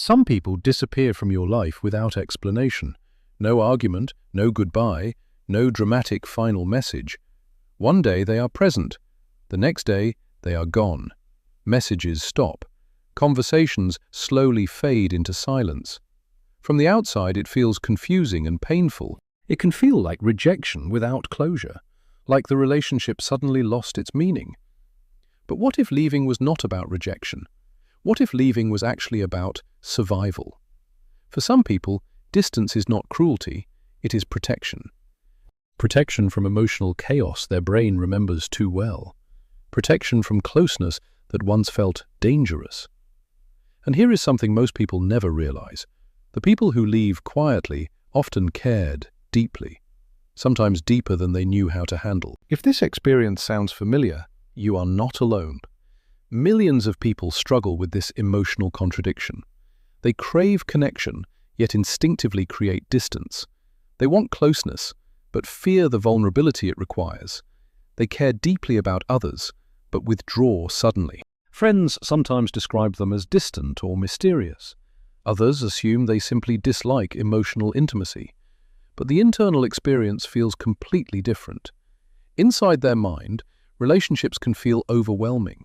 Some people disappear from your life without explanation. No argument, no goodbye, no dramatic final message. One day they are present. The next day they are gone. Messages stop. Conversations slowly fade into silence. From the outside, it feels confusing and painful. It can feel like rejection without closure, like the relationship suddenly lost its meaning. But what if leaving was not about rejection? What if leaving was actually about survival? For some people, distance is not cruelty, it is protection. Protection from emotional chaos their brain remembers too well. Protection from closeness that once felt dangerous. And here is something most people never realize. The people who leave quietly often cared deeply, sometimes deeper than they knew how to handle. If this experience sounds familiar, you are not alone. Millions of people struggle with this emotional contradiction. They crave connection, yet instinctively create distance. They want closeness, but fear the vulnerability it requires. They care deeply about others, but withdraw suddenly. Friends sometimes describe them as distant or mysterious. Others assume they simply dislike emotional intimacy. But the internal experience feels completely different. Inside their mind, relationships can feel overwhelming.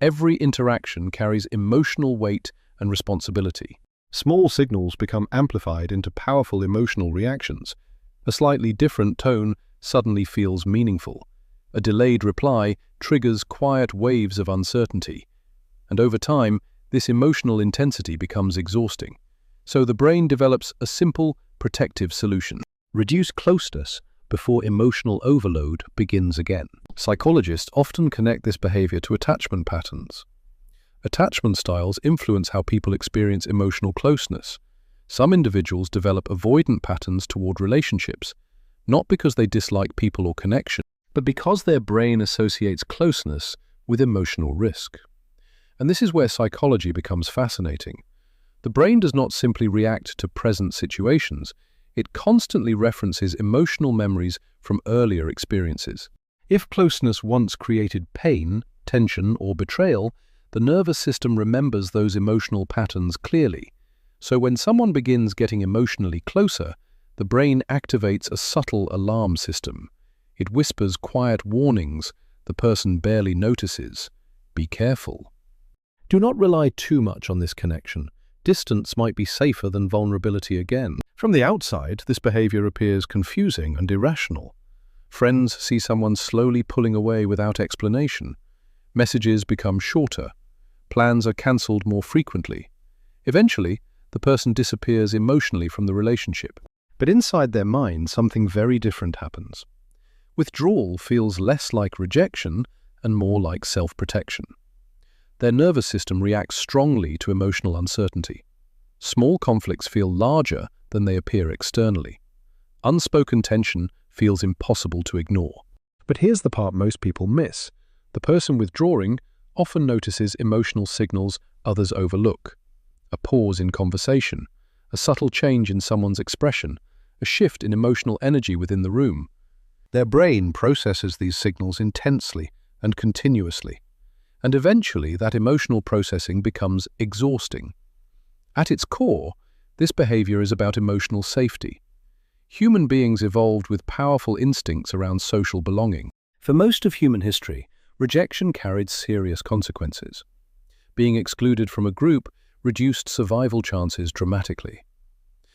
Every interaction carries emotional weight and responsibility. Small signals become amplified into powerful emotional reactions. A slightly different tone suddenly feels meaningful. A delayed reply triggers quiet waves of uncertainty. And over time, this emotional intensity becomes exhausting. So the brain develops a simple, protective solution. Reduce closeness before emotional overload begins again. Psychologists often connect this behavior to attachment patterns. Attachment styles influence how people experience emotional closeness. Some individuals develop avoidant patterns toward relationships, not because they dislike people or connection, but because their brain associates closeness with emotional risk. And this is where psychology becomes fascinating. The brain does not simply react to present situations, it constantly references emotional memories from earlier experiences. If closeness once created pain, tension, or betrayal, the nervous system remembers those emotional patterns clearly. So when someone begins getting emotionally closer, the brain activates a subtle alarm system. It whispers quiet warnings the person barely notices. Be careful. Do not rely too much on this connection. Distance might be safer than vulnerability again. From the outside, this behavior appears confusing and irrational. Friends see someone slowly pulling away without explanation. Messages become shorter. Plans are cancelled more frequently. Eventually, the person disappears emotionally from the relationship. But inside their mind, something very different happens. Withdrawal feels less like rejection and more like self-protection. Their nervous system reacts strongly to emotional uncertainty. Small conflicts feel larger than they appear externally. Unspoken tension feels impossible to ignore. But here's the part most people miss. The person withdrawing often notices emotional signals others overlook. A pause in conversation, a subtle change in someone's expression, a shift in emotional energy within the room. Their brain processes these signals intensely and continuously. And eventually, that emotional processing becomes exhausting. At its core, this behavior is about emotional safety. Human beings evolved with powerful instincts around social belonging. For most of human history, rejection carried serious consequences. Being excluded from a group reduced survival chances dramatically.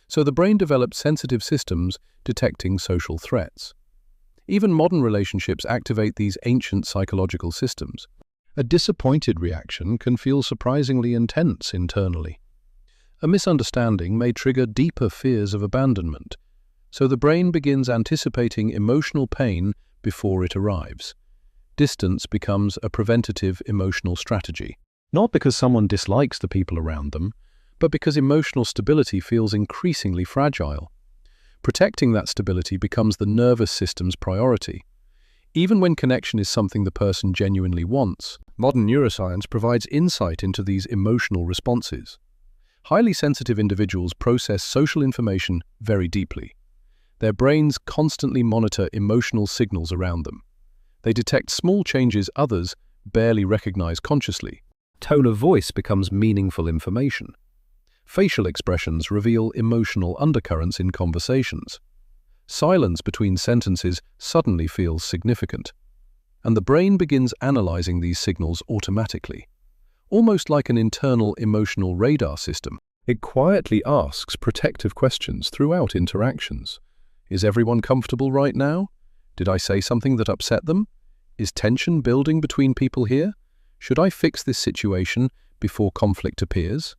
So the brain developed sensitive systems detecting social threats. Even modern relationships activate these ancient psychological systems. A disappointed reaction can feel surprisingly intense internally. A misunderstanding may trigger deeper fears of abandonment, so the brain begins anticipating emotional pain before it arrives. Distance becomes a preventative emotional strategy. Not because someone dislikes the people around them, but because emotional stability feels increasingly fragile. Protecting that stability becomes the nervous system's priority. Even when connection is something the person genuinely wants, modern neuroscience provides insight into these emotional responses. Highly sensitive individuals process social information very deeply. Their brains constantly monitor emotional signals around them. They detect small changes others barely recognize consciously. Tone of voice becomes meaningful information. Facial expressions reveal emotional undercurrents in conversations. Silence between sentences suddenly feels significant, and the brain begins analyzing these signals automatically, almost like an internal emotional radar system. It quietly asks protective questions throughout interactions. Is everyone comfortable right now? Did I say something that upset them? Is tension building between people here? Should I fix this situation before conflict appears?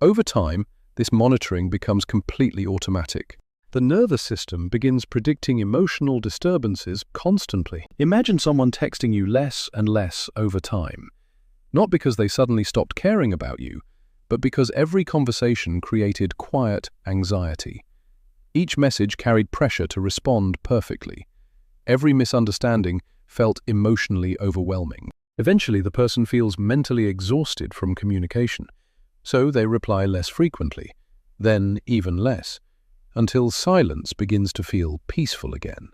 Over time, this monitoring becomes completely automatic. The nervous system begins predicting emotional disturbances constantly. Imagine someone texting you less and less over time. Not because they suddenly stopped caring about you, but because every conversation created quiet anxiety. Each message carried pressure to respond perfectly. Every misunderstanding felt emotionally overwhelming. Eventually, the person feels mentally exhausted from communication, so they reply less frequently, then even less, until silence begins to feel peaceful again.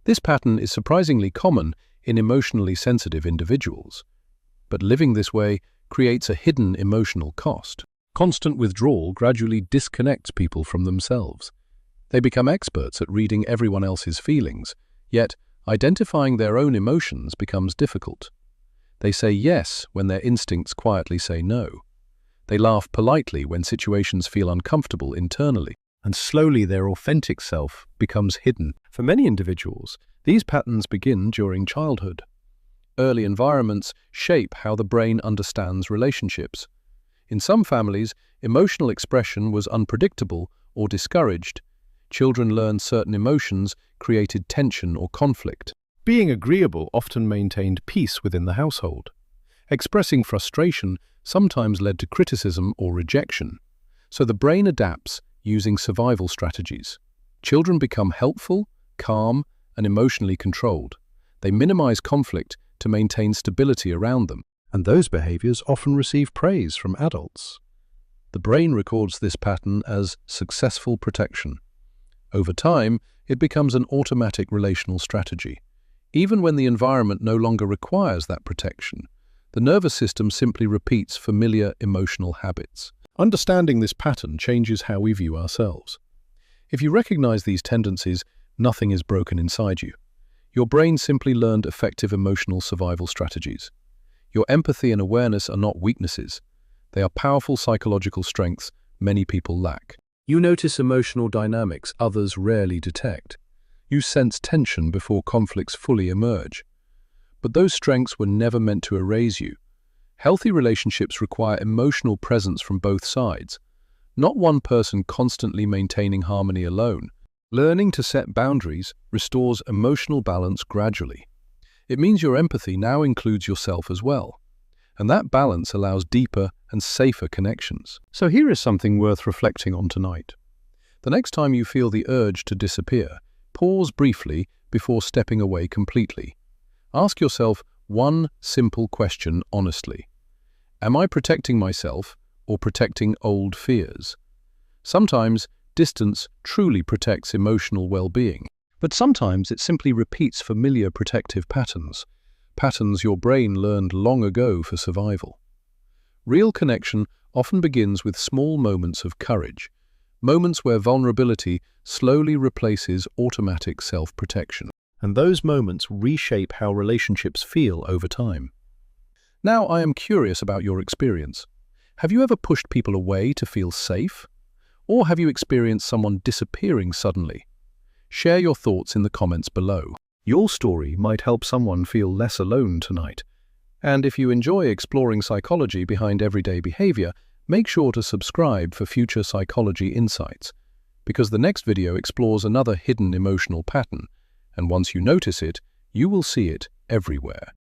This pattern is surprisingly common in emotionally sensitive individuals, but living this way creates a hidden emotional cost. Constant withdrawal gradually disconnects people from themselves. They become experts at reading everyone else's feelings, yet identifying their own emotions becomes difficult. They say yes when their instincts quietly say no. They laugh politely when situations feel uncomfortable internally, and slowly their authentic self becomes hidden. For many individuals, these patterns begin during childhood. Early environments shape how the brain understands relationships. In some families, emotional expression was unpredictable or discouraged. Children learned certain emotions created tension or conflict. Being agreeable often maintained peace within the household. Expressing frustration sometimes led to criticism or rejection. So the brain adapts using survival strategies. Children become helpful, calm, and emotionally controlled. They minimize conflict to maintain stability around them, and those behaviors often receive praise from adults. The brain records this pattern as successful protection. Over time, it becomes an automatic relational strategy. Even when the environment no longer requires that protection, the nervous system simply repeats familiar emotional habits. Understanding this pattern changes how we view ourselves. If you recognize these tendencies, nothing is broken inside you. Your brain simply learned effective emotional survival strategies. Your empathy and awareness are not weaknesses. They are powerful psychological strengths many people lack. You notice emotional dynamics others rarely detect. You sense tension before conflicts fully emerge. But those strengths were never meant to erase you. Healthy relationships require emotional presence from both sides, not one person constantly maintaining harmony alone. Learning to set boundaries restores emotional balance gradually. It means your empathy now includes yourself as well, and that balance allows deeper and safer connections. So here is something worth reflecting on tonight. The next time you feel the urge to disappear, pause briefly before stepping away completely. Ask yourself one simple question honestly. Am I protecting myself or protecting old fears? Sometimes distance truly protects emotional well-being, but sometimes it simply repeats familiar protective patterns your brain learned long ago for survival. Real connection often begins with small moments of courage, moments where vulnerability slowly replaces automatic self-protection. And those moments reshape how relationships feel over time. Now I am curious about your experience. Have you ever pushed people away to feel safe? Or have you experienced someone disappearing suddenly? Share your thoughts in the comments below. Your story might help someone feel less alone tonight. And if you enjoy exploring psychology behind everyday behavior, make sure to subscribe for future psychology insights, because the next video explores another hidden emotional pattern, and once you notice it, you will see it everywhere.